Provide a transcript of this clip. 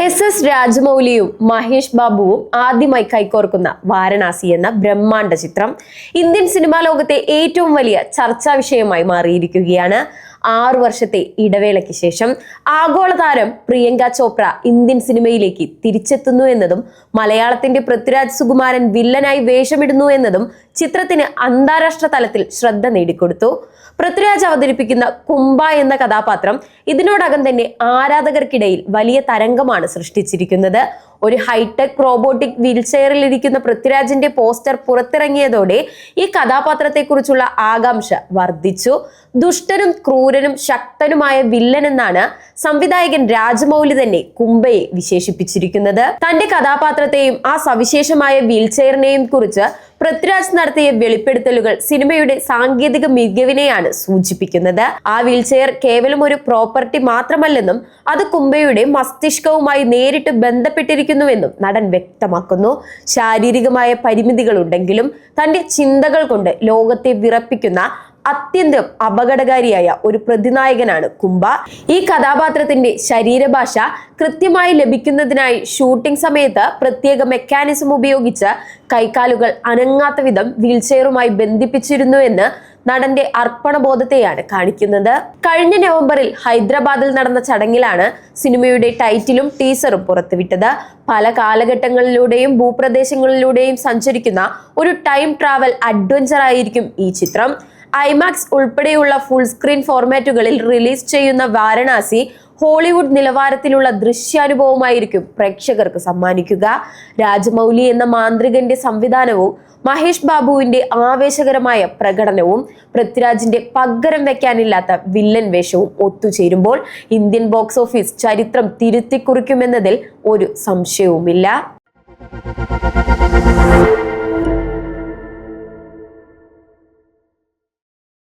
SS രാജമൗലിയും Mahesh ബാബുവും ആദ്യമായി കൈകോർക്കുന്ന വാരണാസി എന്ന ബ്രഹ്മാണ്ഡ ചിത്രം ഇന്ത്യൻ സിനിമാ ലോകത്തെ ഏറ്റവും വലിയ ചർച്ചാ വിഷയമായി മാറിയിരിക്കുകയാണ്. 6 വർഷത്തെ ഇടവേളയ്ക്ക് ശേഷം ആഗോള താരം പ്രിയങ്ക ചോപ്ര ഇന്ത്യൻ സിനിമയിലേക്ക് തിരിച്ചെത്തുന്നു എന്നതും മലയാളത്തിന്റെ പൃഥ്വിരാജ് സുകുമാരൻ വില്ലനായി വേഷമിടുന്നു എന്നതും ചിത്രത്തിന് അന്താരാഷ്ട്ര തലത്തിൽ ശ്രദ്ധ നേടിക്കൊടുത്തു. പൃഥ്വിരാജ് അവതരിപ്പിക്കുന്ന കുംഭ എന്ന കഥാപാത്രം ഇതിനോടകം തന്നെ ആരാധകർക്കിടയിൽ വലിയ തരംഗമാണ് സൃഷ്ടിച്ചിരിക്കുന്നത്. ഒരു ഹൈടെക് റോബോട്ടിക് വീൽചെയറിൽ ഇരിക്കുന്ന പൃഥ്വിരാജിന്റെ പോസ്റ്റർ പുറത്തിറങ്ങിയതോടെ ഈ കഥാപാത്രത്തെക്കുറിച്ചുള്ള ആകാംക്ഷ വർദ്ധിച്ചു. ദുഷ്ടനും ക്രൂരനും ശക്തനുമായ വില്ലൻ എന്നാണ് സംവിധായകൻ രാജമൗലി തന്നെ കുംഭയെ വിശേഷിപ്പിച്ചിരിക്കുന്നത്. തന്റെ കഥാപാത്രത്തെയും ആ സവിശേഷമായ വീൽചെയറിനെയും കുറിച്ച് പൃഥ്വിരാജ് നടത്തിയ വെളിപ്പെടുത്തലുകൾ സിനിമയുടെ സാങ്കേതിക മികവിനെയാണ് സൂചിപ്പിക്കുന്നത്. ആ വീൽചെയർ കേവലം ഒരു പ്രോപ്പർട്ടി മാത്രമല്ലെന്നും അത് കുംഭയുടെ മസ്തിഷ്കവുമായി നേരിട്ട് ബന്ധപ്പെട്ടിരിക്കുന്നുവെന്നും നടൻ വ്യക്തമാക്കുന്നു. ശാരീരികമായ പരിമിതികൾ ഉണ്ടെങ്കിലും തന്റെ ചിന്തകൾ കൊണ്ട് ലോകത്തെ വിറപ്പിക്കുന്ന അത്യന്തം അപകടകാരിയായ ഒരു പ്രതിനായകനാണ് കുംഭ. ഈ കഥാപാത്രത്തിന്റെ ശരീരഭാഷ കൃത്യമായി ലഭിക്കുന്നതിനായി ഷൂട്ടിംഗ് സമയത്ത് പ്രത്യേക മെക്കാനിസം ഉപയോഗിച്ച് കൈകാലുകൾ അനങ്ങാത്ത വിധം വീൽചെയറുമായി ബന്ധിപ്പിച്ചിരുന്നു എന്ന് നടന്റെ അർപ്പണബോധത്തെയാണ് കാണിക്കുന്നത്. കഴിഞ്ഞ നവംബറിൽ ഹൈദരാബാദിൽ നടന്ന ചടങ്ങിലാണ് സിനിമയുടെ ടൈറ്റിലും ടീസറും പുറത്തുവിട്ടത്. പല കാലഘട്ടങ്ങളിലൂടെയും ഭൂപ്രദേശങ്ങളിലൂടെയും സഞ്ചരിക്കുന്ന ഒരു ടൈം ട്രാവൽ അഡ്വഞ്ചർ ആയിരിക്കും ഈ ചിത്രം. ഐമാക്സ് ഉൾപ്പെടെയുള്ള ഫുൾ സ്ക്രീൻ ഫോർമാറ്റുകളിൽ റിലീസ് ചെയ്യുന്ന വാരണാസി ഹോളിവുഡ് നിലവാരത്തിലുള്ള ദൃശ്യാനുഭവമായിരിക്കും പ്രേക്ഷകർക്ക് സമ്മാനിക്കുക. രാജമൗലി എന്ന മാന്ത്രികന്റെ സംവിധാനവും മഹേഷ് ബാബുവിന്റെ ആവേശകരമായ പ്രകടനവും പൃഥ്വിരാജിന്റെ പകരം വെക്കാനില്ലാത്ത വില്ലൻ വേഷവും ഒത്തുചേരുമ്പോൾ ഇന്ത്യൻ ബോക്സ് ഓഫീസ് ചരിത്രം തിരുത്തിക്കുറിക്കുമെന്നതിൽ ഒരു സംശയവുമില്ല.